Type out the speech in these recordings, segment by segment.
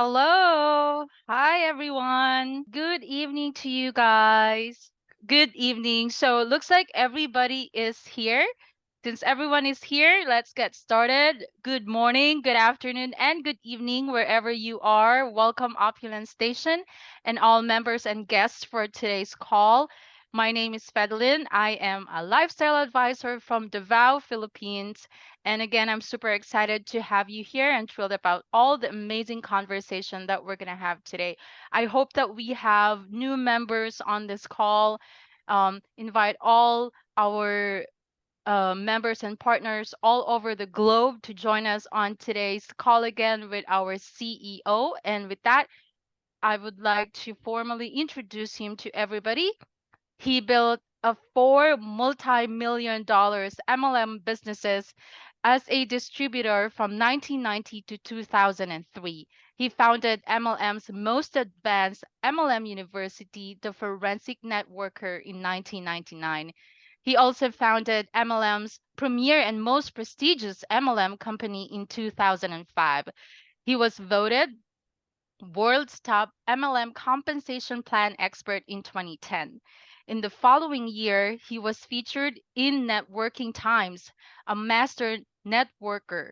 Hello. Hi, everyone. Good evening to you guys. Good evening. So it looks like everybody is here. Since everyone is here, let's get started. Good morning, good afternoon, and good evening, wherever you are. Welcome, Opulence Station, and all members and guests for today's call. My name is Fedelin. I am a lifestyle advisor from Davao, Philippines. And again, I'm super excited to have you here and thrilled about all the amazing conversation that we're going to have today. I hope that we have new members on this call. Invite all our members and partners all over the globe to join us on today's call again with our CEO. And with that, I would like to formally introduce him to everybody. He built a four multi-million dollars MLM businesses as a distributor from 1990 to 2003. He founded MLM's most advanced MLM university, the Forensic Networker, in 1999. He also founded MLM's premier and most prestigious MLM company in 2005. He was voted world's top MLM compensation plan expert in 2010. In the following year, he was featured in Networking Times, a master networker.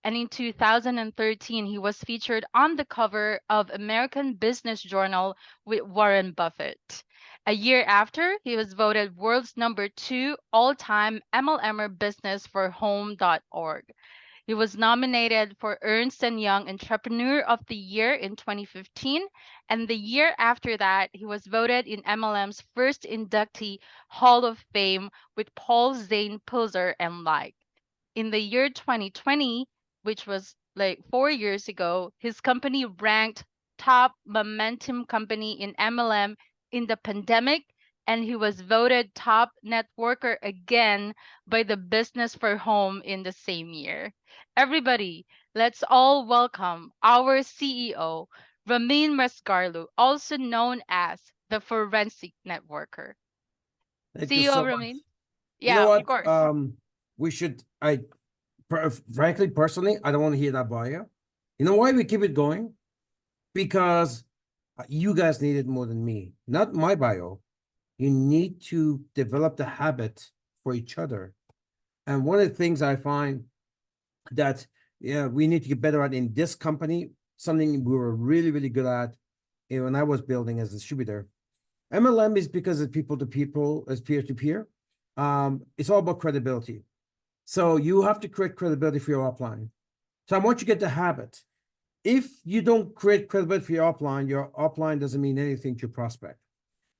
And in 2013, he was featured on the cover of American Business Journal with Warren Buffett. A year after, he was voted world's number two all-time MLMer business for Home.org. He was nominated for Ernst & Young Entrepreneur of the Year in 2015, and the year after that, he was voted in MLM's first inductee Hall of Fame with Paul Zane Pilzer and like. In the year 2020, which was like 4 years ago, his company ranked top momentum company in MLM in the pandemic, and he was voted top networker again by the Business for Home in the same year. Everybody, let's all welcome our CEO, Ramin Mesgarlou, also known as the Forensic Networker. Thank you CEO so much. Ramin? You know Yeah, of what? course. We should. Frankly, personally, I don't want to hear that bio. You know why we keep it going? Because you guys need it more than me. Not my bio. You need to develop the habit for each other. And one of the things I find that we need to get better at in this company, something we were really, really good at when I was building as a distributor. MLM is because it's people to people, as peer to peer. It's all about credibility. So you have to create credibility for your upline. So I want you to get the habit. If you don't create credibility for your upline doesn't mean anything to your prospect.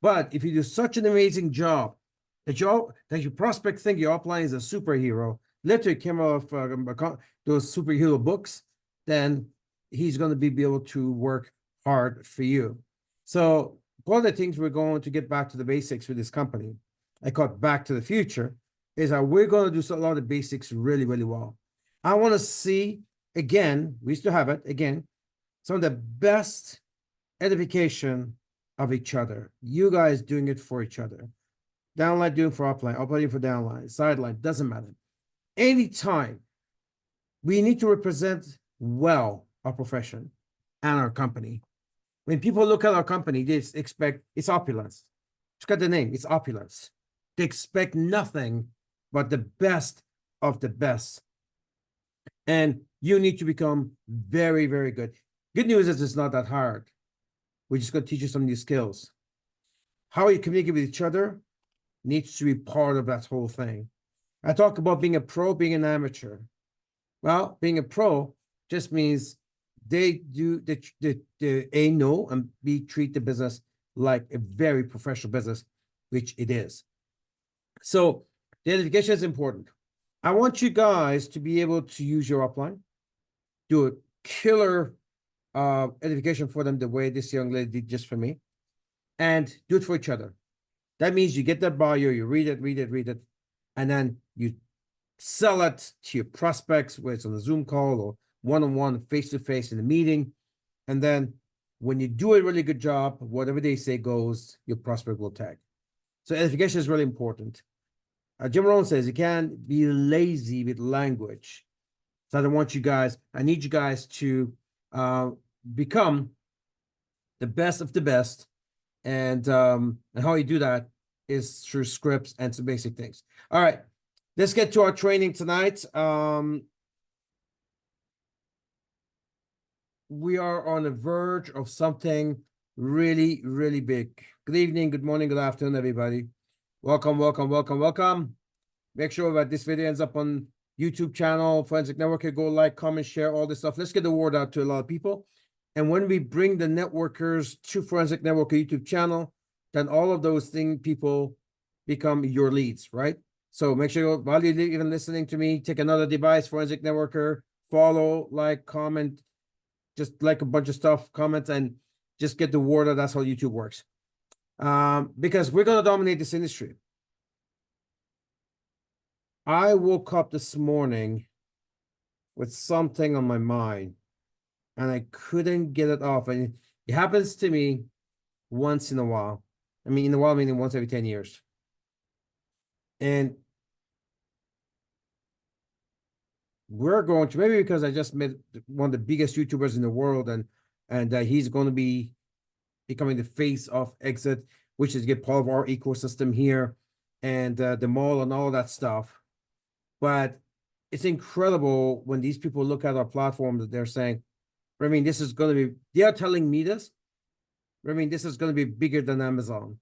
But if you do such an amazing job that your prospect think your upline is a superhero, literally came off those superhero books, then he's going to be able to work hard for you. So one of the things we're going to get back to the basics with this company, I call it back to the future, is that we're going to do a lot of the basics really, really well. I want to see, again, we used to have it, again, some of the best edification of each other. You guys doing it for each other. Downline doing for upline, upline for downline, sideline, doesn't matter. Anytime we need to represent well our profession and our company. When people look at our company, they expect it's opulence. Look at the name, it's opulence. They expect nothing but the best of the best. And you need to become very, very good. Good news is it's not that hard. We're just going to teach you some new skills. How you communicate with each other needs to be part of that whole thing. I talk about being a pro, being an amateur. Well, being a pro just means they A, know, and B, treat the business like a very professional business, which it is. So the education is important. I want you guys to be able to use your upline, do a killer education for them the way this young lady did just for me, and do it for each other. That means you get that bio, you read it, and then you sell it to your prospects, whether it's on a Zoom call or one-on-one, face-to-face in a meeting. And then when you do a really good job, whatever they say goes, your prospect will tag. So education is really important. Jim Rohn says you can't be lazy with language. So I need you guys to become the best of the best. And how you do that is through scripts and some basic things. All right, let's get to our training tonight. We are on the verge of something really, really big. Good evening, good morning, good afternoon, everybody. Welcome, welcome, welcome, welcome. Make sure that this video ends up on YouTube channel, Forensic Network. Go like, comment, share, all this stuff. Let's get the word out to a lot of people. And when we bring the networkers to Forensic Network YouTube channel, then all of those people become your leads, right? So make sure while you're even listening to me, take another device, Forensic Networker, follow, like, comment, just like a bunch of stuff, comment, and just get the word out. That's how YouTube works. Because we're going to dominate this industry. I woke up this morning with something on my mind, and I couldn't get it off. And it happens to me once in a while. I mean, in a while, meaning once every 10 years. And we're going to, maybe because I just met one of the biggest YouTubers in the world, and he's going to be becoming the face of Exit, which is get part of our ecosystem here, and the mall and all that stuff. But it's incredible when these people look at our platform that they're saying, Ramin, this is going to be, they are telling me this, Ramin, this is going to be bigger than Amazon.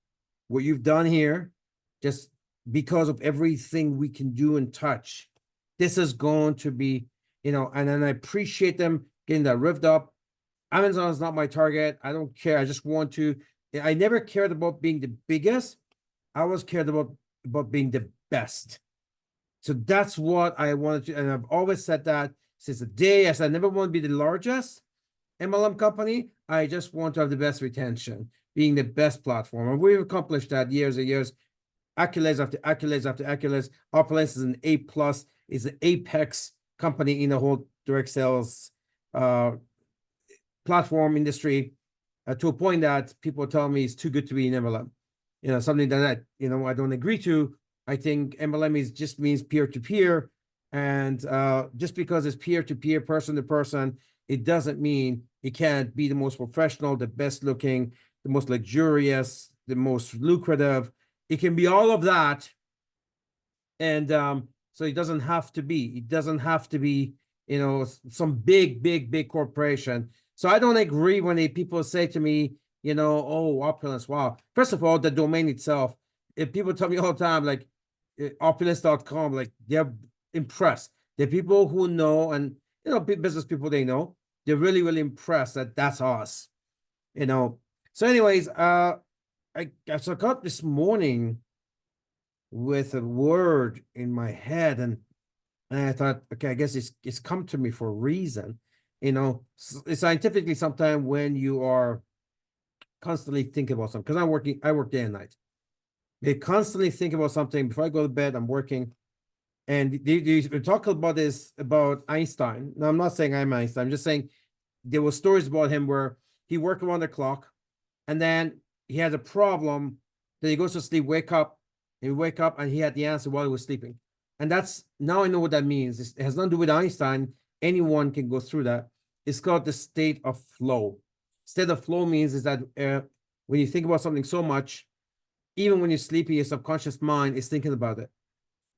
What you've done here, just because of everything we can do and touch, this is going to be, and then I appreciate them getting that revved up. Amazon is not my target. I don't care. I just want to, I never cared about being the biggest. I always cared about being the best. So that's what I wanted to, and I've always said that since the day I said I never want to be the largest MLM company. I just want to have the best retention, being the best platform. And we've accomplished that years and years, accolades after accolades after accolades. Opulence is an A+, is an apex company in the whole direct sales platform industry, to a point that people tell me it's too good to be in MLM. Something that I don't agree to. I think MLM just means peer-to-peer, and just because it's peer-to-peer, person to person, it doesn't mean it can't be the most professional, the best looking, the most luxurious, the most lucrative. It can be all of that, and so it doesn't have to be. It doesn't have to be, some big corporation. So I don't agree when people say to me, oh, Opulence, wow. First of all, the domain itself, if people tell me all the time, like, opulence.com, like, they're impressed. The people who know, and business people, they know, they're really, really impressed that that's us. So anyways, I got up this morning with a word in my head, and I thought, okay, I guess it's come to me for a reason. Scientifically, sometimes when you are constantly thinking about something, because I work day and night. They constantly think about something. Before I go to bed, I'm working. And they talk about this, about Einstein. Now, I'm not saying I'm Einstein. I'm just saying there were stories about him where he worked around the clock, and then he had a problem. Then he goes to sleep, wake up, and he had the answer while he was sleeping. And now I know what that means. It has nothing to do with Einstein. Anyone can go through that. It's called the state of flow. State of flow means is that when you think about something so much, even when you're sleeping, your subconscious mind is thinking about it.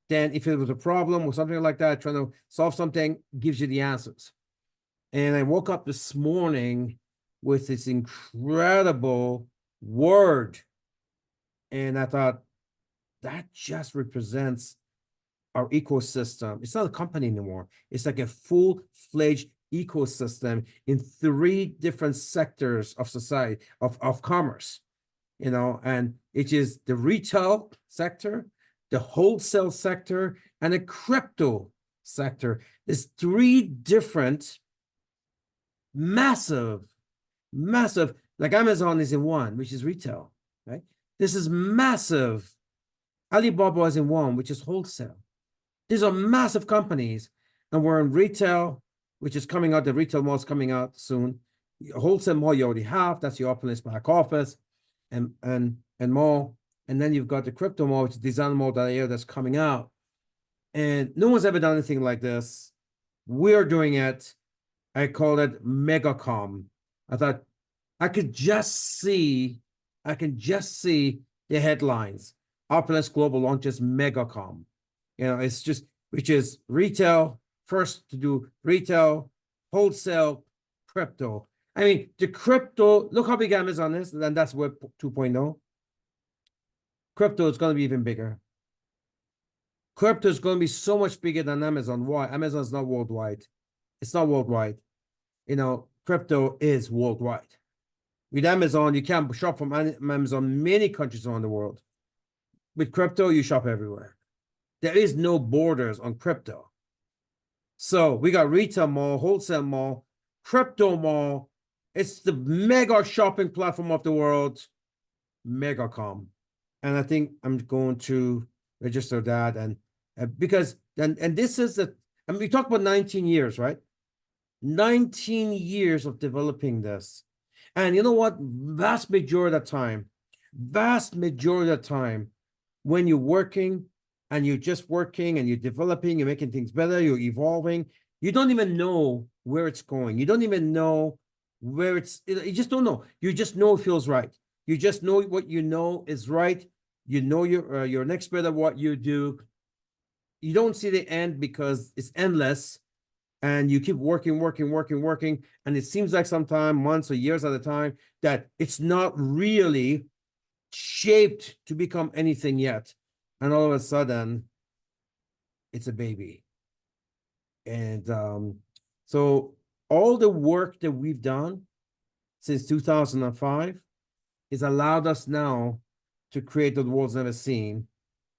Then if it was a problem or something like that, trying to solve something, gives you the answers. And I woke up this morning with this incredible word. And I thought, that just represents our ecosystem. It's not a company anymore. It's like a full-fledged ecosystem in 3 different sectors of society, of commerce. And it is the retail sector, the wholesale sector, and the crypto sector. There's 3 different massive, like Amazon is in one, which is retail, right? This is massive. Alibaba is in one, which is wholesale. These are massive companies, and we're in retail, which is coming out. The retail mall is coming out soon. Wholesale mall you already have. That's your Opulence back office. And mall, and then you've got the crypto mall, which is design mall that's coming out, and no one's ever done anything like this. We're doing it. I call it MEGACOM. I thought I could just see, I can just see the headlines. Opulence Global launches MEGACOM. It's just, which is retail, first to do retail, wholesale, crypto. I mean, the crypto, look how big Amazon is, and that's Web 2.0. Crypto is going to be even bigger. Crypto is going to be so much bigger than Amazon. Why? Amazon is not worldwide. It's not worldwide. Crypto is worldwide. With Amazon, you can shop from Amazon many countries around the world. With crypto, you shop everywhere. There is no borders on crypto. So we got retail mall, wholesale mall, crypto mall. It's the mega shopping platform of the world, MEGACOM. And I think I'm going to register that. And because this is we talked about 19 years, right? 19 years of developing this. And you know what? Vast majority of the time, when you're working and you're just working and you're developing, you're making things better, you're evolving, you don't even know where it's going. You don't even know where you just don't know. You just know it feels right. You just know what you know is right. You know you're an expert at what you do. You don't see the end because it's endless. And you keep working, and it seems like sometimes months or years at a time that it's not really shaped to become anything yet. And all of a sudden, it's a baby. And so all the work that we've done since 2005 has allowed us now to create what the world's never seen,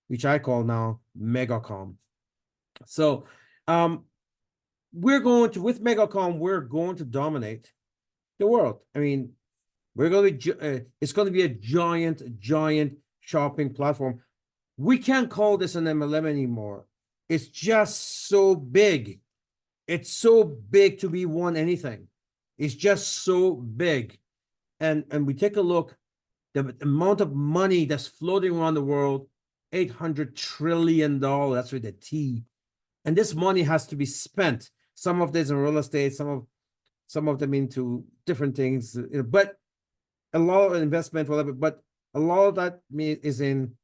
which I call now MEGACOM. So with MEGACOM, we're going to dominate the world. I mean, it's going to be a giant shopping platform. We can't call this an MLM anymore. It's just so big. It's so big to be one anything. It's just so big. And we take a look, the amount of money that's floating around the world, $800 trillion, that's with a T. And this money has to be spent. Some of this in real estate, some of them into different things, but a lot of investment, whatever, but a lot of that is in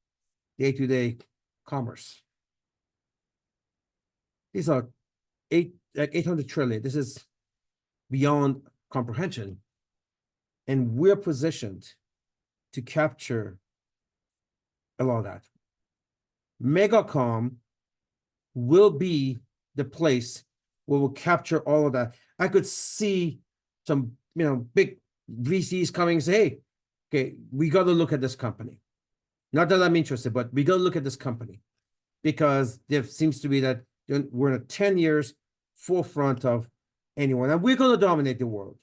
day-to-day commerce. These are 800 trillion. This is beyond comprehension. And we're positioned to capture a lot of that. MEGACOM will be the place where we'll capture all of that. I could see some, big VCs coming and say, hey, okay, we got to look at this company. Not that I'm interested, but we got to look at this company because there seems to be that we're in a 10 years forefront of anyone. And we're going to dominate the world.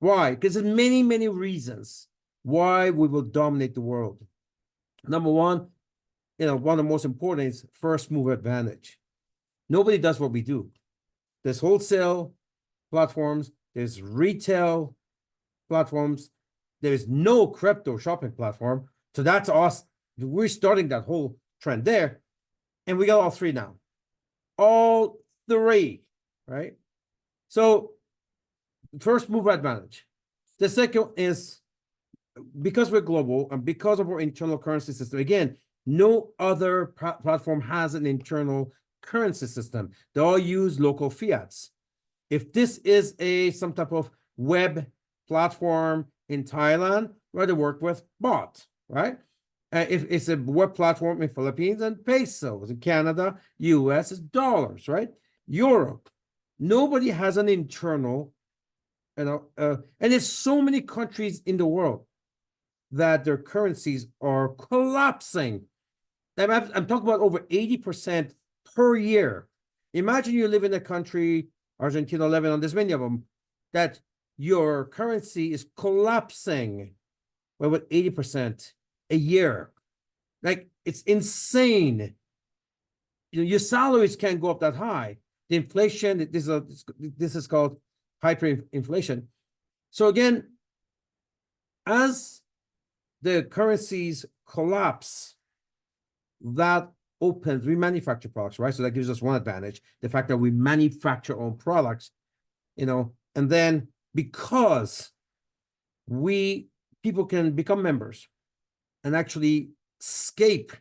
Why? Because there's many, many reasons why we will dominate the world. Number one, one of the most important is first mover advantage. Nobody does what we do. There's wholesale platforms, there's retail platforms, there's no crypto shopping platform. So that's us. We're starting that whole trend there. And we got all three now. All three, right? So first mover advantage. The second is because we're global and because of our internal currency system, again, no other platform has an internal currency system. They all use local fiats. If this is some type of web platform in Thailand, rather work with bot, right? If it's a web platform in Philippines, and pesos. In Canada, US is dollars, right? Europe. Nobody has an internal, and there's so many countries in the world that their currencies are collapsing. I'm talking about over 80% per year. Imagine you live in a country, Argentina, Lebanon, there's many of them, that your currency is collapsing by about 80% a year. Like, it's insane. Your salaries can't go up that high. The inflation, this is called hyperinflation. So again, as the currencies collapse, that opens, we manufacture products, right? So that gives us one advantage, the fact that we manufacture our own products, and then because people can become members and actually escape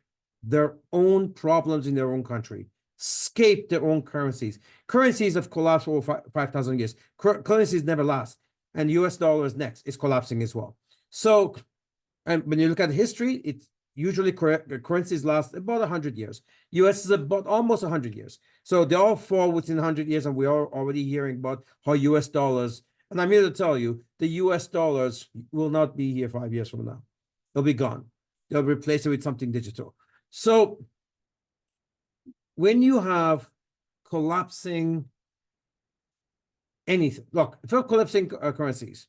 their own problems in their own country, escape their own currencies. Currencies have collapsed over 5,000 years. Currencies never last. And US dollar is next. It's collapsing as well. So, and when you look at history, it's usually currencies last about 100 years. US is about almost 100 years. So they all fall within 100 years, and we are already hearing about how US dollars, and I'm here to tell you, the US dollars will not be here 5 years from now. They'll be gone. They'll replace it with something digital. So when you have collapsing anything, look, if you're collapsing currencies,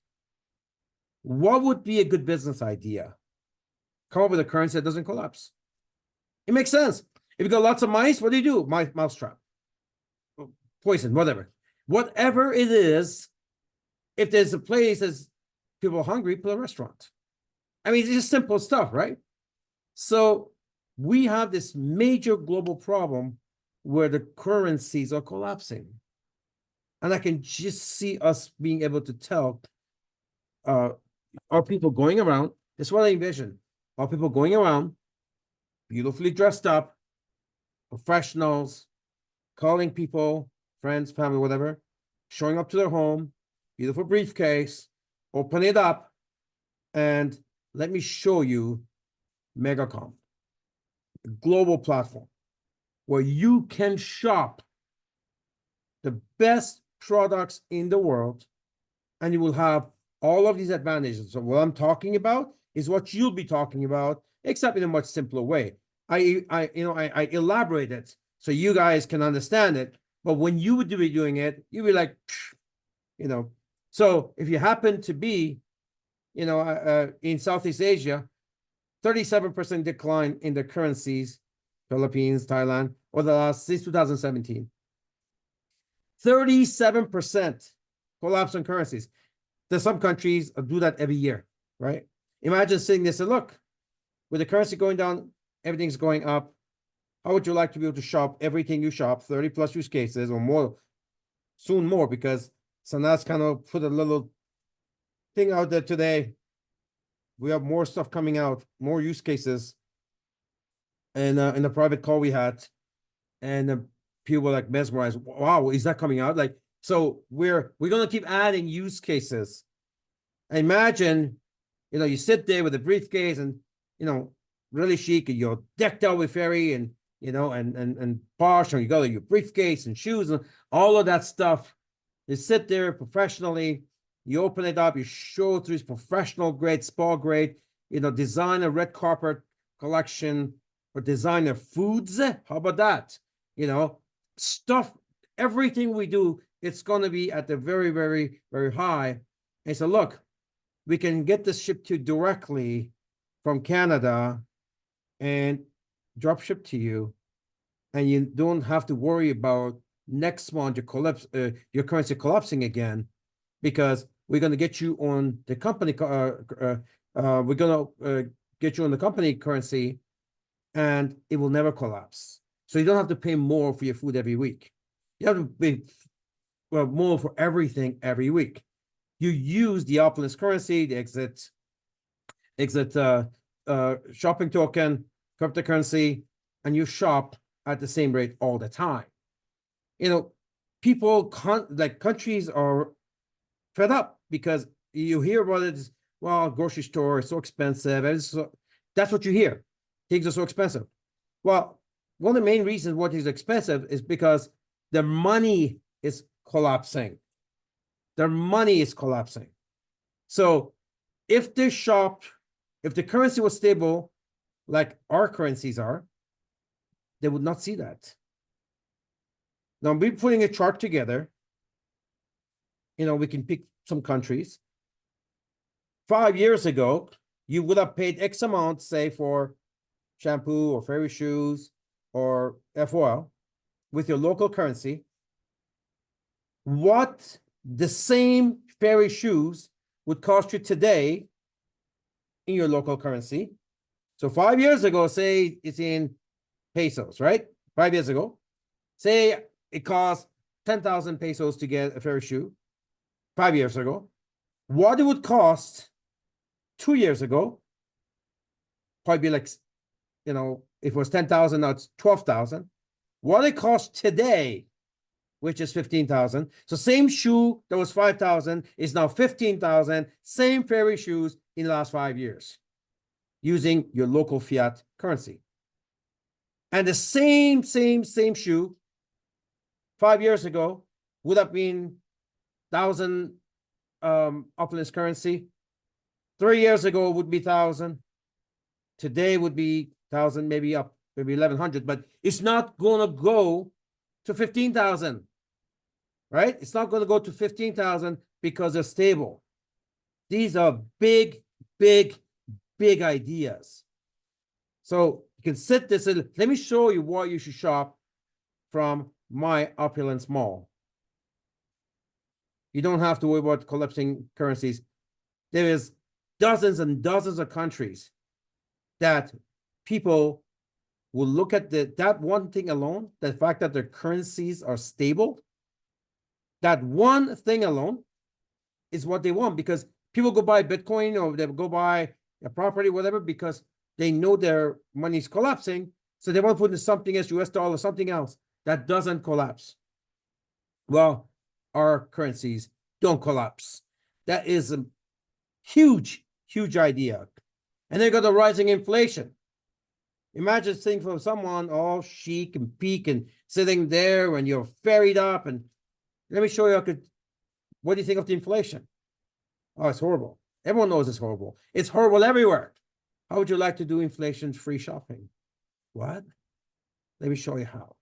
what would be a good business idea? Come up with a currency that doesn't collapse. It makes sense. If you got lots of mice, what do? Mousetrap, poison, whatever. Whatever it is, if there's a place that's people are hungry, put a restaurant. I mean, it's just simple stuff, right? So we have this major global problem where the currencies are collapsing. And I can just see us being able to tell our people going around, this is what I envision. Our people going around, beautifully dressed up, professionals, calling people, friends, family, whatever, showing up to their home, beautiful briefcase, open it up, and let me show you MEGACOM, a global platform where you can shop the best products in the world, and you will have all of these advantages. So what I'm talking about is what you'll be talking about, except in a much simpler way. I elaborate it so you guys can understand it. But when you would be doing it, you'd be like, So if you happen to be, in Southeast Asia, 37% decline in the currencies, Philippines, Thailand, or the last since 2017. 37% collapse in currencies. There's some countries do that every year, right? Imagine sitting there and say, look, with the currency going down, everything's going up. How would you like to be able to shop everything you shop, 30 plus use cases or more, soon more, because Sanaz kind of put a little thing out there today. We have more stuff coming out, more use cases. And in the private call we had, and people were like mesmerized. Wow, is that coming out? Like, so we're gonna keep adding use cases. Imagine, you sit there with a briefcase and really chic, and you're decked out with fairy and and posh, and you got your briefcase and shoes and all of that stuff. You sit there professionally, you open it up, you show through professional grade, spa grade, designer red carpet collection or designer foods. How about that? Stuff, everything we do, it's going to be at the very, very, very high. And so, look, we can get this shipped to directly from Canada and drop ship to you. And you don't have to worry about next month your currency collapsing again, because we're going to get you on the company. We're going to get you on the company currency, and it will never collapse. So you don't have to pay more for your food every week. You have to pay more for everything every week. You use the Opulence currency, the exit shopping token, cryptocurrency, and you shop at the same rate all the time. People countries are fed up because you hear about it. Well, grocery store is so expensive. That's what you hear. Things are so expensive. Well, one of the main reasons what is expensive is because the money is collapsing. Their money is collapsing. So if the currency was stable, like our currencies are, they would not see that. Now we're putting a chart together. We can pick some countries. 5 years ago, you would have paid X amount, say, for shampoo or fairy shoes or FOL with your local currency. What the same fairy shoes would cost you today in your local currency. So 5 years ago, say it's in pesos, right? 5 years ago, say it cost 10,000 pesos to get a fairy shoe 5 years ago. What it would cost 2 years ago, probably like, you know, if it was 10,000, now it's 12,000. What it costs today, which is 15,000. So same shoe that was 5,000 is now 15,000. Same fairy shoes in the last 5 years using your local fiat currency. And the same shoe 5 years ago would have been 1,000 Opulence currency. 3 years ago would be 1,000. Today would be 1,000, maybe up, maybe 1,100, but it's not going to go to 15,000, right? It's not going to go to 15,000 because they're stable. These are big ideas. So you can sit this and let me show you why you should shop from my Opulence Mall. You don't have to worry about collapsing currencies. There is dozens and dozens of countries that people will look at that one thing alone, the fact that their currencies are stable. That one thing alone is what they want, because people go buy Bitcoin or they go buy a property, whatever, because they know their money's collapsing. So they want to put in something as US dollar, something else that doesn't collapse. Well, our currencies don't collapse. That is a huge idea. And they got the rising inflation. Imagine sitting for someone all chic and peak and sitting there when you're ferried up. And let me show you what do you think of the inflation? Oh, it's horrible. Everyone knows it's horrible. It's horrible everywhere. How would you like to do inflation-free shopping? What? Let me show you how.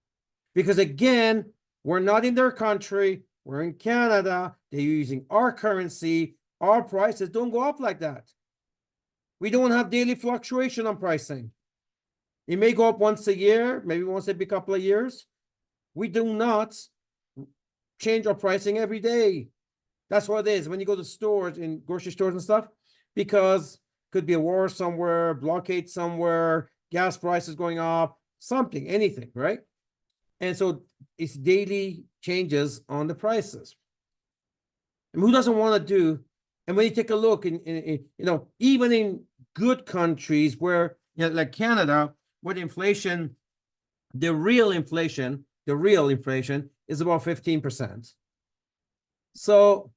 Because again, we're not in their country. We're in Canada. They're using our currency. Our prices don't go up like that. We don't have daily fluctuation on pricing. It may go up once a year, maybe once every couple of years. We do not change our pricing every day. That's what it is when you go to stores, in grocery stores and stuff, because could be a war somewhere, blockade somewhere, gas prices going up, something, anything, right? And so it's daily changes on the prices. And who doesn't want to do? And when you take a look in even in good countries where, like Canada, where the real inflation is about 15%. So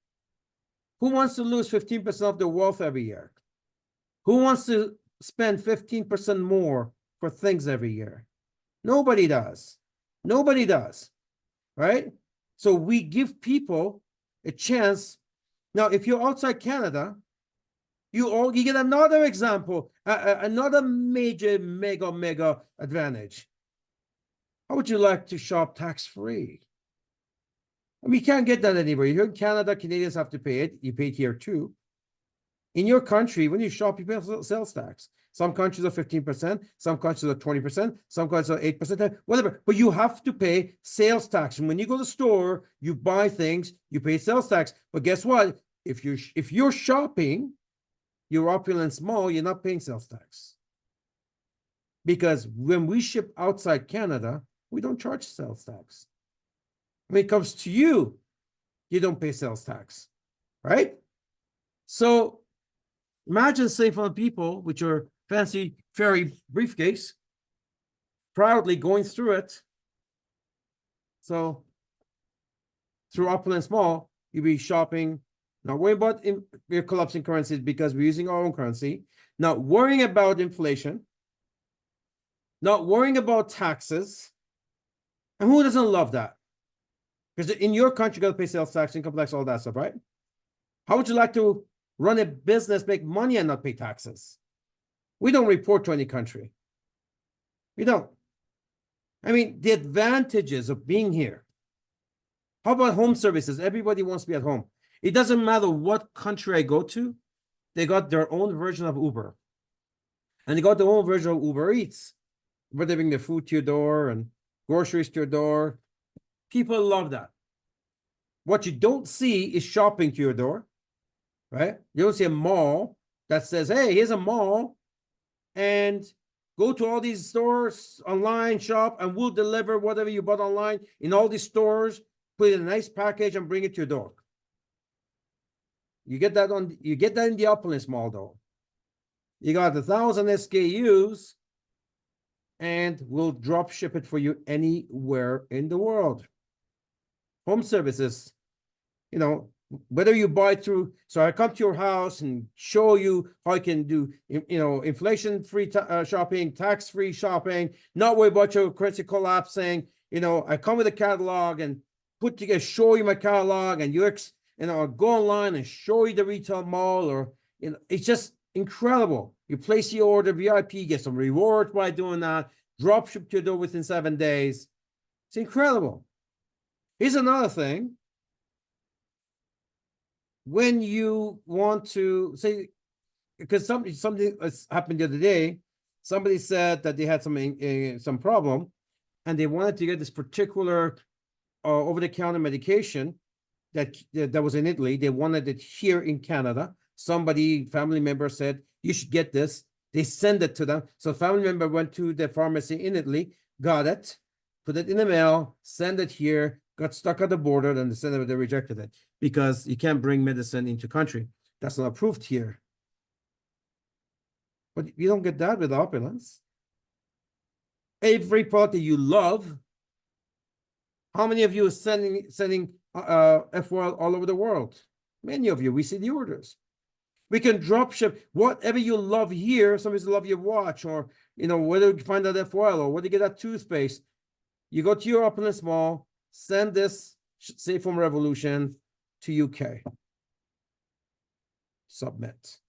who wants to lose 15% of their wealth every year? Who wants to spend 15% more for things every year? Nobody does. Nobody does, right? So we give people a chance. Now, if you're outside Canada, you get another example, another major mega advantage. How would you like to shop tax-free? I mean, you can't get that anywhere. Here in Canada, Canadians have to pay it. You pay it here too. In your country, when you shop, you pay sales tax. Some countries are 15%, some countries are 20%, some countries are 8%, whatever. But you have to pay sales tax. And when you go to the store, you buy things, you pay sales tax. But guess what? If you're shopping your Opulence Mall, you're not paying sales tax. Because when we ship outside Canada, we don't charge sales tax. When it comes to you, you don't pay sales tax, right? So imagine saying for the people with your fancy fairy briefcase, proudly going through it. So through Opulence Mall, you'll be shopping, not worrying about your collapsing currencies because we're using our own currency, not worrying about inflation, not worrying about taxes. And who doesn't love that? Because in your country, you got to pay sales tax, income tax, all that stuff, right? How would you like to run a business, make money, and not pay taxes? We don't report to any country. We don't. I mean, the advantages of being here. How about home services? Everybody wants to be at home. It doesn't matter what country I go to, they got their own version of Uber. And they got their own version of Uber Eats, where they bring the food to your door and groceries to your door. People love that. What you don't see is shopping to your door, right? You don't see a mall that says, hey, here's a mall, and go to all these stores online, shop, and we'll deliver whatever you bought online in all these stores, put it in a nice package and bring it to your door. You get that in the Opulence Mall, though. You got 1,000 SKUs, and we'll drop ship it for you anywhere in the world. Home services, you know, whether you buy through, so I come to your house and show you how I can do, you know, inflation-free shopping, tax-free shopping, not worry about your currency collapsing. You know, I come with a catalog and put together, show you my catalog, and you know, go online and show you the retail mall, or, you know, it's just incredible. You place your order, VIP, get some rewards by doing that, drop ship to your door within 7 days. It's incredible. Here's another thing. When you want to say, because something happened the other day, somebody said that they had some problem, and they wanted to get this particular over-the-counter medication that was in Italy. They wanted it here in Canada. Somebody, family member, said you should get this. They send it to them. So family member went to the pharmacy in Italy, got it, put it in the mail, send it here, got stuck at the border, then they rejected it because you can't bring medicine into country. That's not approved here. But you don't get that with Opulence. Every product that you love, how many of you are sending FOL all over the world? Many of you, we see the orders. We can drop ship whatever you love here. Somebody's love your watch, or, you know, whether you find that FOL or whether you get that toothpaste. You go to your Opulence mall, send this Safe Home Revolution to UK. Submit.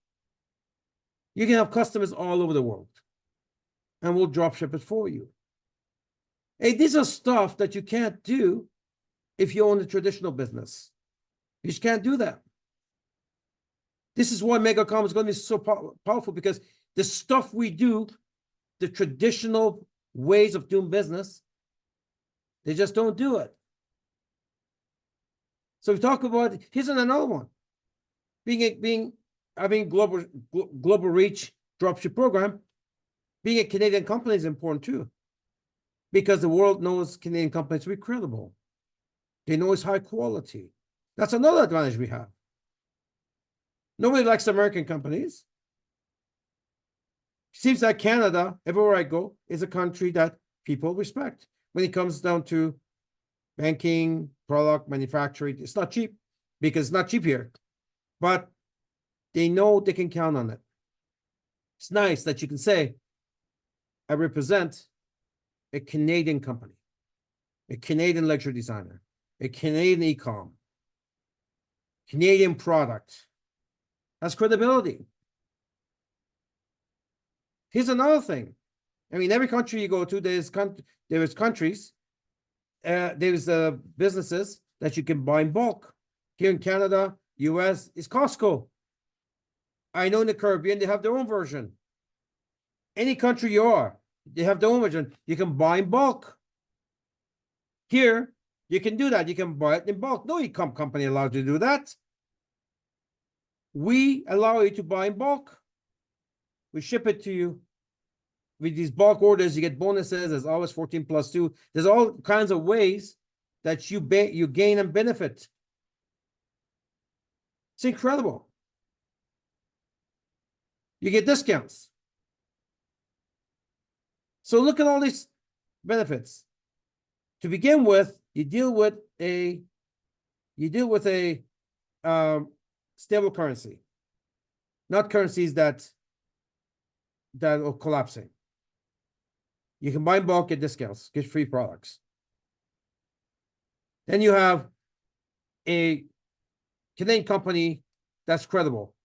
You can have customers all over the world, and we'll drop ship it for you. Hey, these are stuff that you can't do if you own a traditional business. You just can't do that. This is why MEGACOM is going to be so powerful, because the stuff we do, the traditional ways of doing business, they just don't do it. So we talk about, here's another one. Having global reach dropship program, being a Canadian company is important too, because the world knows Canadian companies to be credible. They know it's high quality. That's another advantage we have. Nobody likes American companies. Seems like Canada, everywhere I go, is a country that people respect. When it comes down to banking, product, manufacturing, it's not cheap, because it's not cheap here. But they know they can count on it. It's nice that you can say, I represent a Canadian company, a Canadian luxury designer, a Canadian e-com, Canadian product. That's credibility. Here's another thing. I mean, every country you go to, there's countries, there's businesses that you can buy in bulk. Here in Canada, US, is Costco. I know in the Caribbean, they have their own version. Any country you are, they have their own version. You can buy in bulk. Here, you can do that. You can buy it in bulk. No e-com company allows you to do that. We allow you to buy in bulk. We ship it to you. With these bulk orders, you get bonuses. There's always 14+2. There's all kinds of ways that you gain and benefit. It's incredible. You get discounts. So look at all these benefits. To begin with, you deal with a stable currency, not currencies that are collapsing. You can buy in bulk, get discounts, get free products. Then you have a Canadian company that's credible.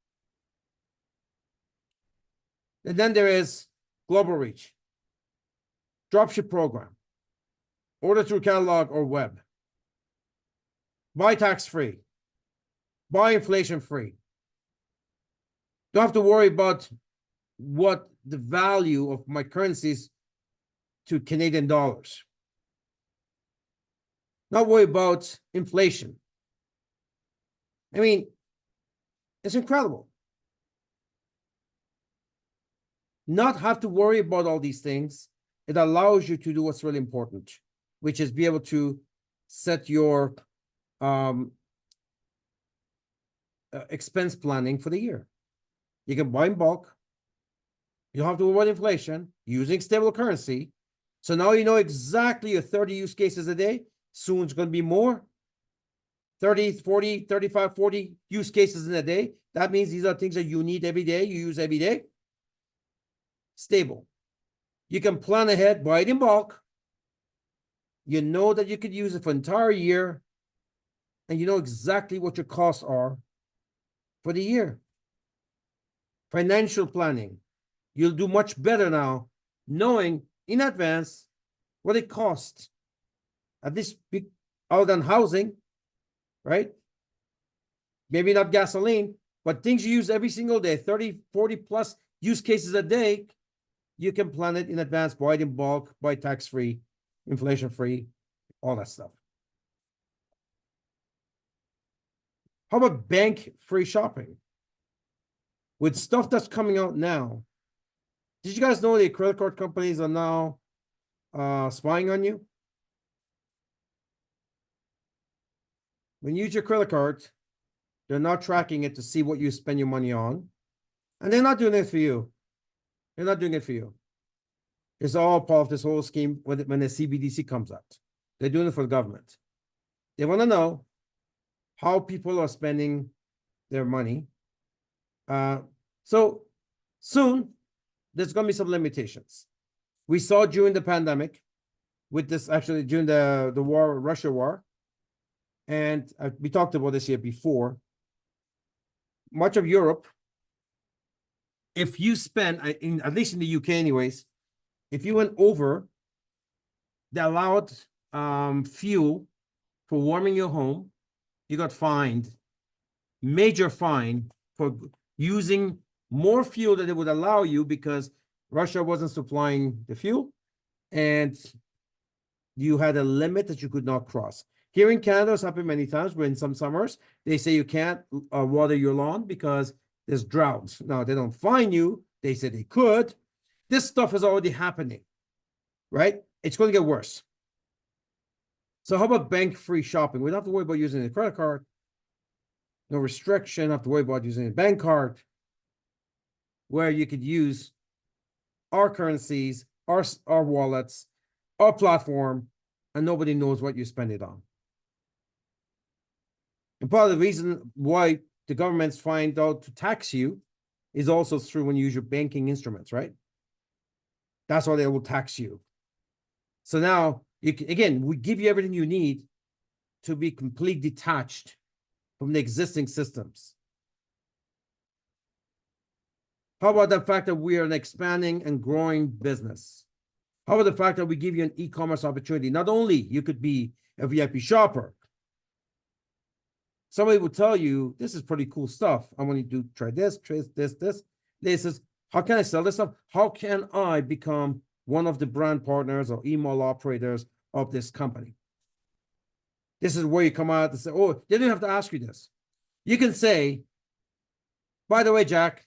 And then there is global reach, dropship program, order through catalog or web, buy tax-free, buy inflation-free. Don't have to worry about what the value of my currencies to Canadian dollars. Not worry about inflation. I mean, it's incredible. Not have to worry about all these things. It allows you to do what's really important, which is be able to set your expense planning for the year. You can buy in bulk. You don't have to worry about inflation using stable currency. So now you know exactly your 30 use cases a day. Soon it's going to be more. 30, 40, 35, 40 use cases in a day. That means these are things that you need every day, you use every day. Stable. You can plan ahead, buy it in bulk. You know that you could use it for an entire year, and you know exactly what your costs are for the year. Financial planning. You'll do much better now, knowing in advance what it costs. At least other than housing, right? Maybe not gasoline, but things you use every single day, 30, 40 plus use cases a day, you can plan it in advance, buy it in bulk, buy tax-free, inflation-free, all that stuff. How about bank-free shopping? With stuff that's coming out now, did you guys know the credit card companies are now spying on you? When you use your credit card, they're not tracking it to see what you spend your money on. And they're not doing it for you. They're not doing it for you. It's all part of this whole scheme when the CBDC comes out. They're doing it for the government. They want to know how people are spending their money. So soon, there's going to be some limitations. We saw during the pandemic, with this actually during the war, Russia war, and we talked about this here before. Much of Europe, if you spend, at least in the UK anyways, if you went over the allowed fuel for warming your home, you got fined, major fine for using more fuel than it would allow you because Russia wasn't supplying the fuel and you had a limit that you could not cross. Here in Canada, it's happened many times where in some summers, they say you can't water your lawn because there's droughts. Now, they don't fine you. They say they could. This stuff is already happening, right? It's going to get worse. So how about bank-free shopping? We don't have to worry about using a credit card. No restriction. Don't have to worry about using a bank card where you could use our currencies, our wallets, our platform, and nobody knows what you spend it on. And part of the reason why the governments find out to tax you is also through when you use your banking instruments, right? That's why they will tax you. So now, again, we give you everything you need to be completely detached from the existing systems. How about the fact that we are an expanding and growing business? How about the fact that we give you an e-commerce opportunity? Not only you could be a VIP shopper, somebody will tell you, this is pretty cool stuff. I want you to try this, this. They says, how can I sell this stuff? How can I become one of the brand partners or email operators of this company? This is where you come out and say, oh, they don't have to ask you this. You can say, by the way, Jack,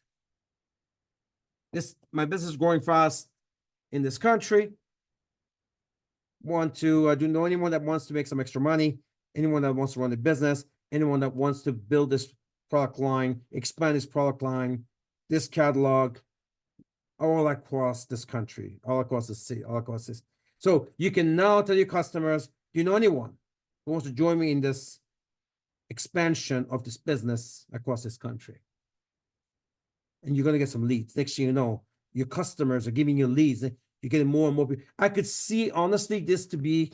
my business is growing fast in this country. Want to, do you know anyone that wants to make some extra money? Anyone that wants to run a business? Anyone that wants to build this product line, expand this product line, this catalog, all across this country, all across the city, all across this. So you can now tell your customers, do you know anyone who wants to join me in this expansion of this business across this country? And you're going to get some leads. Next thing you know, your customers are giving you leads. You're getting more and more people. I could see, honestly, this to be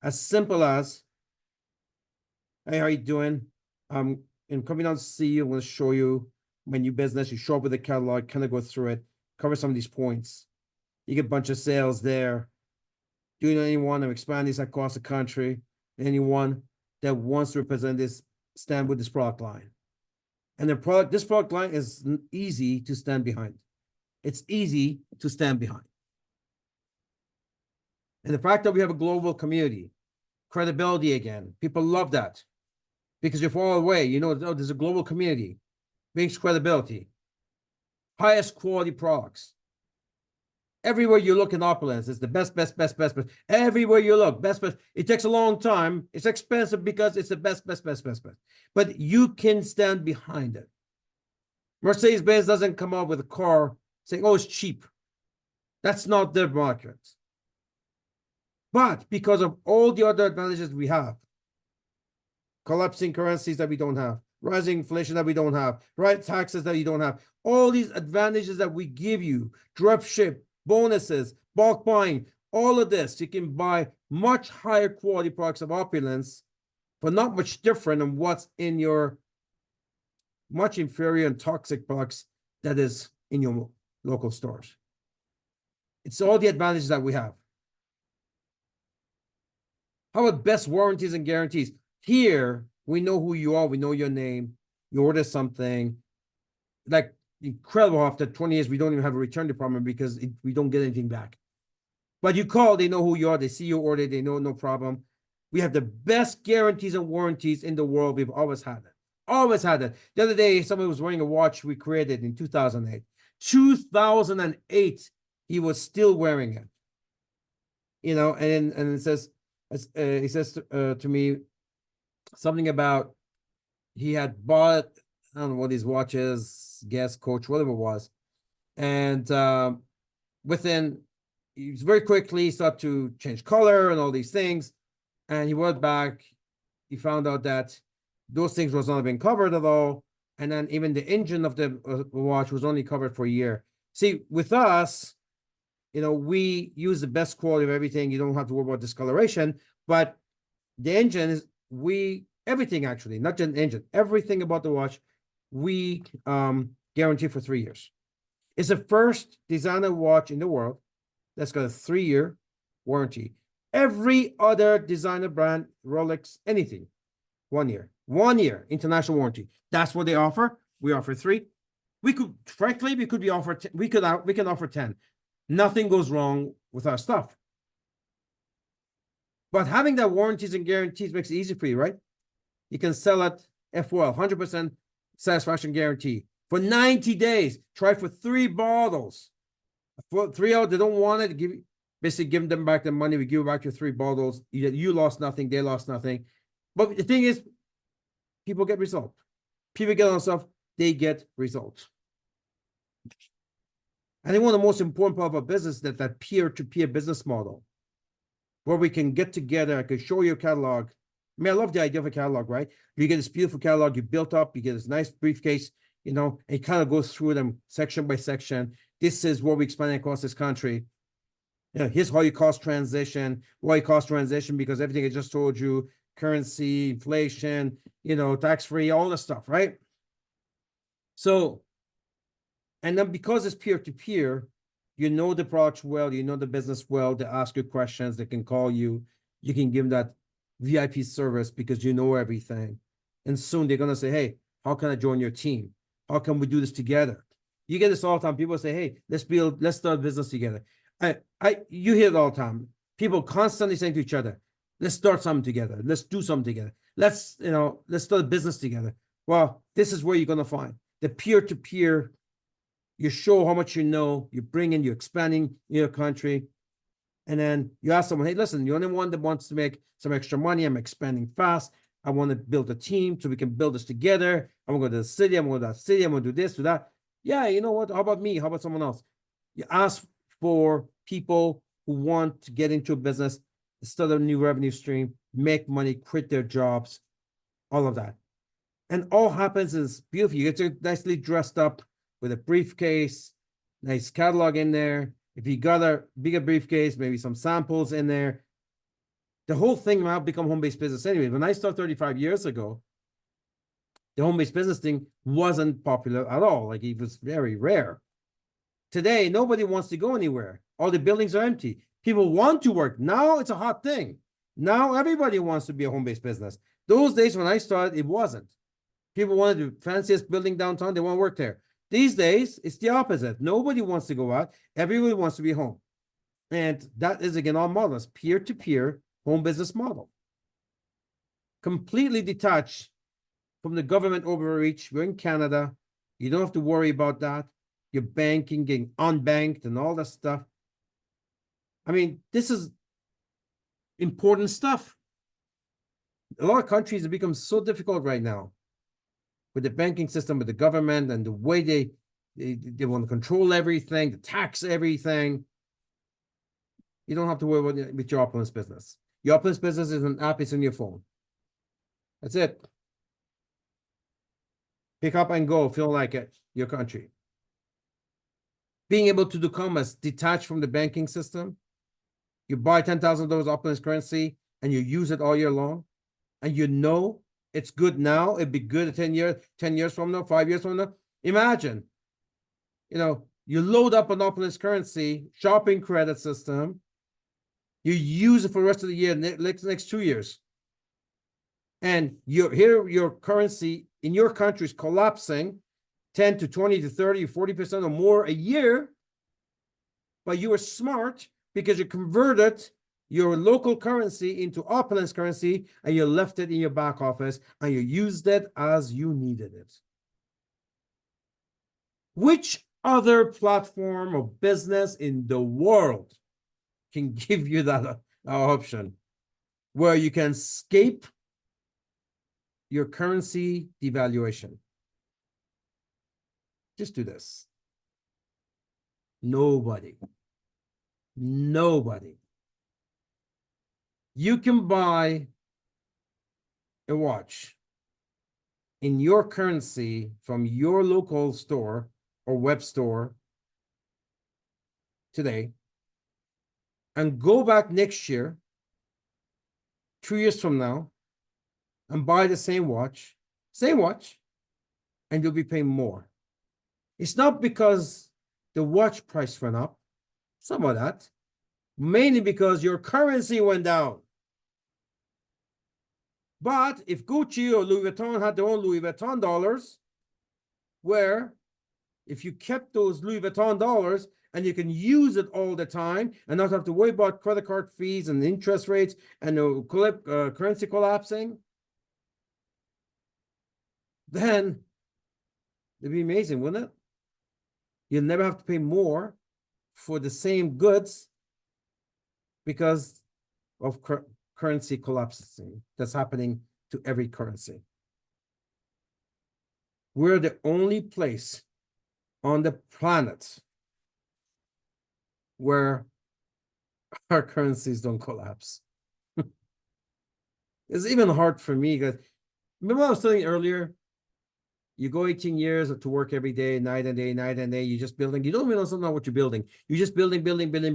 as simple as, hey, how you doing? I'm coming down to see you. I'm going to show you my new business. You show up with the catalog, kind of go through it, cover some of these points. You get a bunch of sales there. Do you know anyone that expand this across the country? Anyone that wants to represent this, stand with this product line? And this product line is easy to stand behind. It's easy to stand behind. And the fact that we have a global community, credibility again, people love that. Because you're far away, you know, oh, there's a global community, brings credibility, highest quality products. Everywhere you look in Opulence, it's the best. Everywhere you look, best. It takes a long time. It's expensive because it's the best. But you can stand behind it. Mercedes-Benz doesn't come out with a car saying, oh, it's cheap. That's not their market. But because of all the other advantages we have, collapsing currencies that we don't have, rising inflation that we don't have, right taxes that you don't have, all these advantages that we give you, drop ship, bonuses, bulk buying, all of this, you can buy much higher quality products of Opulence, but not much different than what's in your much inferior and toxic products that is in your local stores. It's all the advantages that we have. How about best warranties and guarantees? Here, we know who you are. We know your name. You order something. Like, incredible after 20 years, we don't even have a return department because we don't get anything back. But you call, they know who you are. They see you order. They know no problem. We have the best guarantees and warranties in the world. We've always had it. Always had it. The other day, somebody was wearing a watch we created in 2008. 2008, he was still wearing it. You know, and it says, he says to me something about he had bought, I don't know what these watches, Guess, Coach, whatever it was. And within, he very quickly started to change color and all these things. And he went back, he found out that those things was not being covered at all. And then even the engine of the watch was only covered for a year. See, with us, you know, we use the best quality of everything. You don't have to worry about discoloration, but the engine is, everything actually, not just the engine, everything about the watch, we guarantee for 3 years. It's the first designer watch in the world that's got a 3-year warranty. Every other designer brand, Rolex, anything, 1 year. 1 year international warranty. That's what they offer. We offer 3. We could, frankly, we could be offered. We can offer 10. Nothing goes wrong with our stuff. But having that warranties and guarantees makes it easy for you, right? You can sell it FOL, 100% satisfaction guarantee for 90 days. Try for 3 bottles. For 3 out, they don't want it. Basically give them back the money. We give back your 3 bottles. You lost nothing. They lost nothing. But the thing is, people get results. People get on stuff. They get results. I think one of the most important part of our business is that peer-to-peer business model, where we can get together. I can show you a catalog. I mean, I love the idea of a catalog, right? You get this beautiful catalog you built up. You get this nice briefcase, you know, and it kind of goes through them section by section. This is what we expand across this country. You know, here's how you cost transition. Why you cost transition? Because everything I just told you, currency, inflation, you know, tax-free, all this stuff, right? So, and then because it's peer-to-peer, you know the products well, you know the business well, they ask you questions, they can call you, you can give them that VIP service because you know everything. And soon they're gonna say, hey, how can I join your team? How can we do this together? You get this all the time. People say, hey, let's start a business together. You hear it all the time. People constantly saying to each other, let's start something together. Let's do something together. Let's start a business together. Well, this is where you're gonna find the peer-to-peer. You show how much you know, you bring in, you're expanding your country. And then you ask someone, hey, listen, you're the only one that wants to make some extra money. I'm expanding fast. I want to build a team so we can build this together. I'm going to go to the city. I'm going to that city. I'm going to do this, do that. Yeah, you know what? How about me? How about someone else? You ask for people who want to get into a business, start a new revenue stream, make money, quit their jobs, all of that. And all happens is beautiful. You get nicely dressed up with a briefcase, nice catalog in there. If you got a bigger briefcase, maybe some samples in there. The whole thing now become home-based business anyway. When I started 35 years ago, the home-based business thing wasn't popular at all. Like, it was very rare. Today, nobody wants to go anywhere. All the buildings are empty. People want to work. Now it's a hot thing. Now everybody wants to be a home-based business. Those days when I started, it wasn't. People wanted the fanciest building downtown. They want to work there. These days, it's the opposite. Nobody wants to go out. Everybody wants to be home. And that is, again, our model. It's peer-to-peer home business model. Completely detached from the government overreach. We're in Canada. You don't have to worry about that. Your banking, getting unbanked and all that stuff. I mean, this is important stuff. A lot of countries have become so difficult right now with the banking system, with the government, and the way they They want to control everything, to tax everything. You don't have to worry about with your Opulence business. Your Opulence business is an app, it's on your phone. That's it. Pick up and go if you don't like it, your country. Being able to do commerce detached from the banking system. You buy $10,000 Opulence currency and you use it all year long. And you know it's good now, it'd be good 10 years from now, 5 years from now. Imagine, you load up an Opulence currency shopping credit system, you use it for the rest of the year, next 2 years. And your currency in your country is collapsing 10 to 20 to 30 or 40% or more a year. But you were smart because you converted your local currency into Opulence currency and you left it in your back office and you used it as you needed it. Which other platform or business in the world can give you that option where you can escape your currency devaluation? Just do this. Nobody. You can buy a watch in your currency from your local store or web store today and go back next year, 2 years from now, and buy the same watch, and you'll be paying more. It's not because the watch price went up, some of that, mainly because your currency went down. But if Gucci or Louis Vuitton had their own Louis Vuitton dollars, where if you kept those Louis Vuitton dollars and you can use it all the time and not have to worry about credit card fees and interest rates and currency collapsing, then it'd be amazing, wouldn't it? You'll never have to pay more for the same goods because of currency collapsing that's happening to every currency. We're the only place on the planet where our currencies don't collapse. It's even hard for me because remember I was telling you earlier, you go 18 years to work every day, night and day, you're just building. You don't really know what you're building. You're just building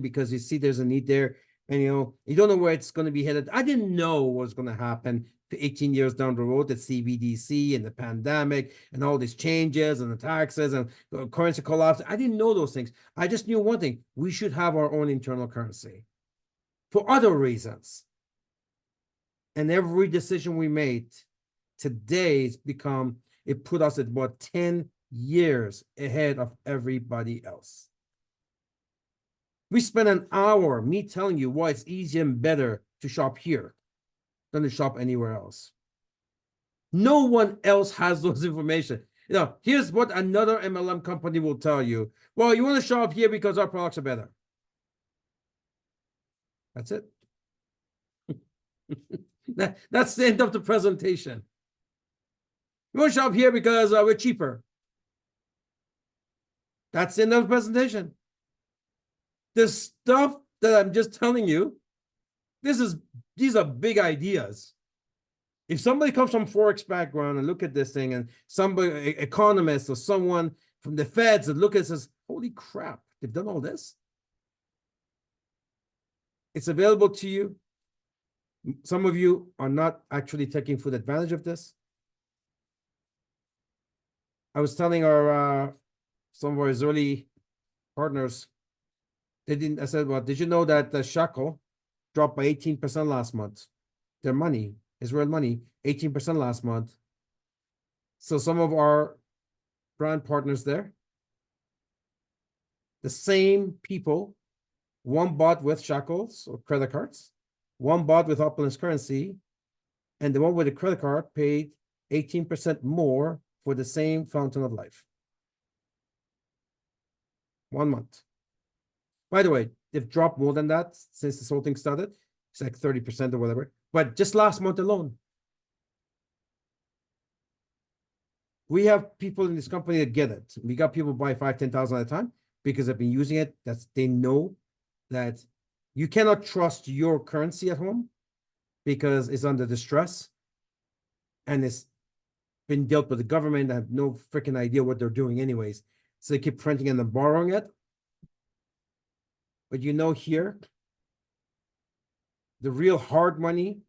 because you see there's a need there. And you don't know where it's going to be headed. I didn't know what was going to happen 18 years down the road, the CBDC and the pandemic and all these changes and the taxes and the currency collapse. I didn't know those things. I just knew one thing. We should have our own internal currency for other reasons. And every decision we made today it put us at about 10 years ahead of everybody else. We spent an hour me telling you why it's easier and better to shop here than to shop anywhere else. No one else has those information. Here's what another MLM company will tell you. Well, you want to shop here because our products are better. That's it. That's the end of the presentation. You want to shop here because we're cheaper. That's the end of the presentation. The stuff that I'm just telling you, these are big ideas. If somebody comes from Forex background and look at this thing, and somebody, economist or someone from the feds that look at it and says, holy crap, they've done all this. It's available to you. Some of you are not actually taking full advantage of this. I was telling some of our Israeli partners, I said, well, did you know that the shekel dropped by 18% last month? Their money, Israel money, 18% last month. So some of our brand partners there, the same people, one bought with shekels or credit cards, one bought with Opulence currency, and the one with the credit card paid 18% more for the same fountain of life. 1 month. By the way, they've dropped more than that since this whole thing started. It's like 30% or whatever. But just last month alone. We have people in this company that get it. We got people buy 5, 10,000 at a time because they've been using it. They know that you cannot trust your currency at home because it's under distress and it's been dealt with the government that have no freaking idea what they're doing anyways. So they keep printing and then borrowing it. But here, the real hard money,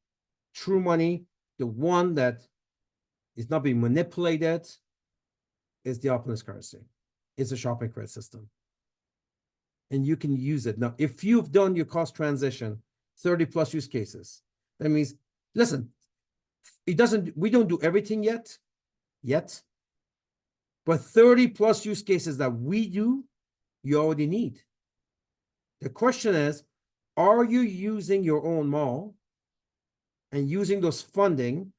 true money, the one that is not being manipulated, is the Opulence currency. It's a shopping credit system. And you can use it. Now, if you've done your cost transition, 30 plus use cases, that means, listen, we don't do everything yet, but 30 plus use cases that we do, you already need. The question is, are you using your own mall and using those funding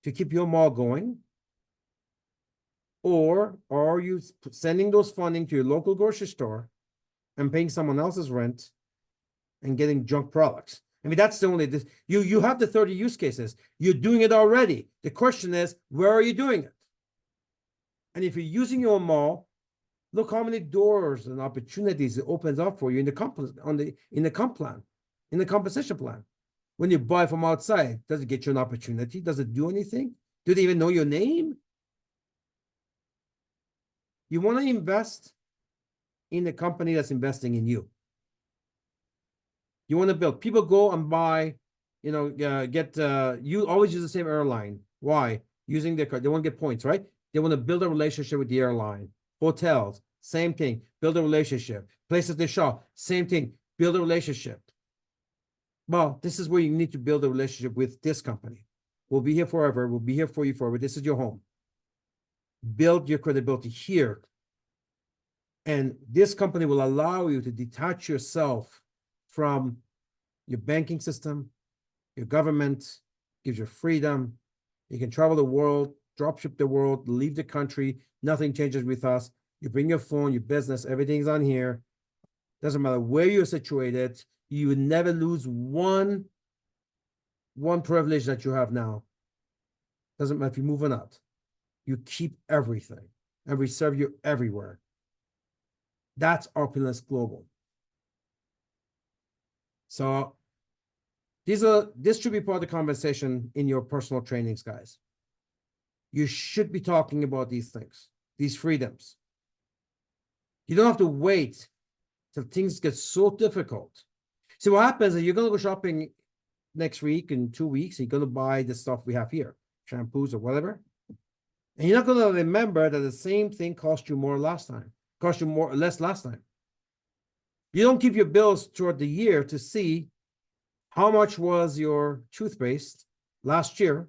to keep your mall going? Or are you sending those funding to your local grocery store and paying someone else's rent and getting junk products? I mean, that's the only, you have the 30 use cases. You're doing it already. The question is, where are you doing it? And if you're using your own mall, look how many doors and opportunities it opens up for you in the comp plan, in the compensation plan. When you buy from outside, does it get you an opportunity? Does it do anything? Do they even know your name? You want to invest in a company that's investing in you. You want to build. People go and buy, you always use the same airline. Why? Using their card. They want to get points, right? They want to build a relationship with the airline. Hotels, same thing. Build a relationship. Places they shop, same thing. Build a relationship. Well, this is where you need to build a relationship with this company. We'll be here forever. We'll be here for you forever. This is your home. Build your credibility here. And this company will allow you to detach yourself from your banking system, your government, gives you freedom. You can travel the world, drop ship the world, leave the country. Nothing changes with us. You bring your phone, your business, everything's on here. Doesn't matter where you're situated. You would never lose one privilege that you have now. Doesn't matter if you're moving out. You keep everything, and we serve you everywhere. That's Opulence Global. So this should be part of the conversation in your personal trainings, guys. You should be talking about these things, these freedoms. You don't have to wait till things get so difficult. See, what happens is you're going to go shopping next week, in 2 weeks, you're going to buy the stuff we have here, shampoos or whatever. And you're not going to remember that the same thing cost you more last time, cost you more or less last time. You don't keep your bills throughout the year to see how much was your toothpaste last year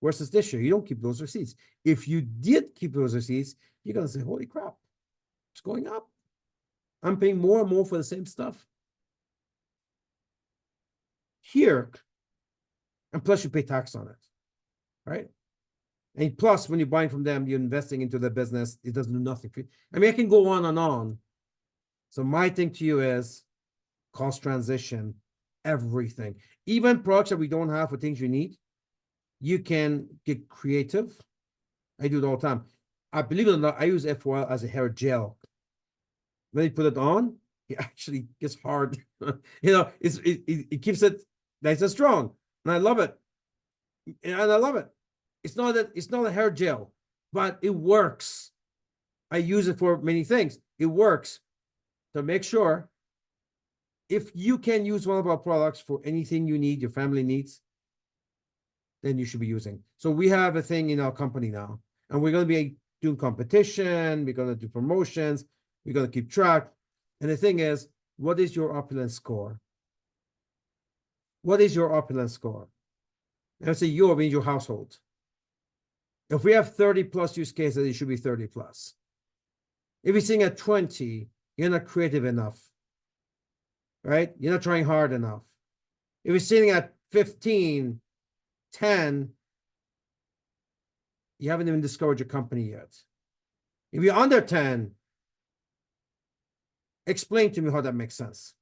versus this year. You don't keep those receipts. If you did keep those receipts, you're going to say, holy crap, it's going up. I'm paying more and more for the same stuff. Here, and plus you pay tax on it, right? And plus, when you're buying from them, you're investing into the business. It doesn't do nothing for you. I mean, I can go on and on. So my thing to you is cost transition, everything. Even products that we don't have for things you need, you can get creative. I do it all the time. I believe it or not, I use F-oil as a hair gel. When you put it on, it actually gets hard. It keeps it nice and strong. And I love it. And I love it. It's not a hair gel, but it works. I use it for many things. It works. So make sure if you can use one of our products for anything you need, your family needs, then you should be using. So we have a thing in our company now, and we're going to be doing competition. We're going to do promotions. We're going to keep track. And the thing is, what is your Opulence score? What is your Opulence score? And I say your means your household. If we have 30 plus use cases, it should be 30 plus. If you're sitting at 20, you're not creative enough, right? You're not trying hard enough. If you're sitting at 15, 10, you haven't even discovered your company yet. If you're under 10, explain to me how that makes sense.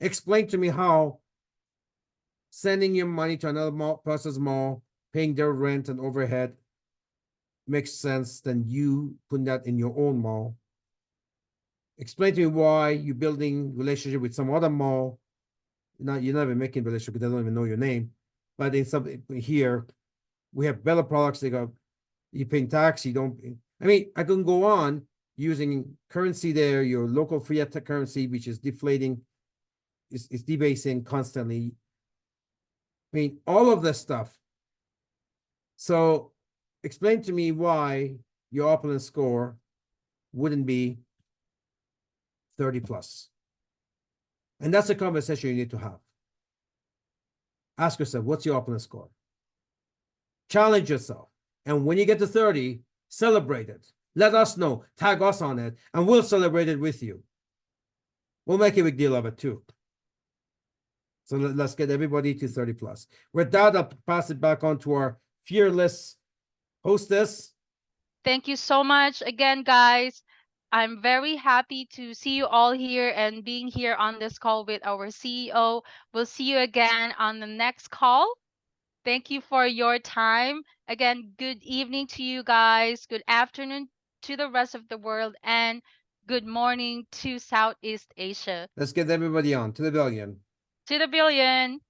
Explain to me how sending your money to another person's mall, paying their rent and overhead, makes sense than you putting that in your own mall. Explain to me why you're building relationship with some other mall. You're not even making relationship because they don't even know your name. But in some here, we have better products. They go, you paying tax, you don't. I mean, I can go on using currency there, your local fiat currency, which is deflating, is debasing constantly. I mean, all of this stuff. So explain to me why your Opulence score wouldn't be 30 plus. And that's a conversation you need to have. Ask yourself, what's your Opulence score? Challenge yourself. And when you get to 30, celebrate it. Let us know, tag us on it, and we'll celebrate it with you. We'll make a big deal of it too. So let's get everybody to 30 plus. With that, I'll pass it back on to our fearless hostess. Thank you so much again, guys. I'm very happy to see you all here and being here on this call with our CEO. We'll see you again on the next call. Thank you for your time. Again, good evening to you guys. Good afternoon to the rest of the world. And good morning to Southeast Asia. Let's get everybody on to the billion. To the billion.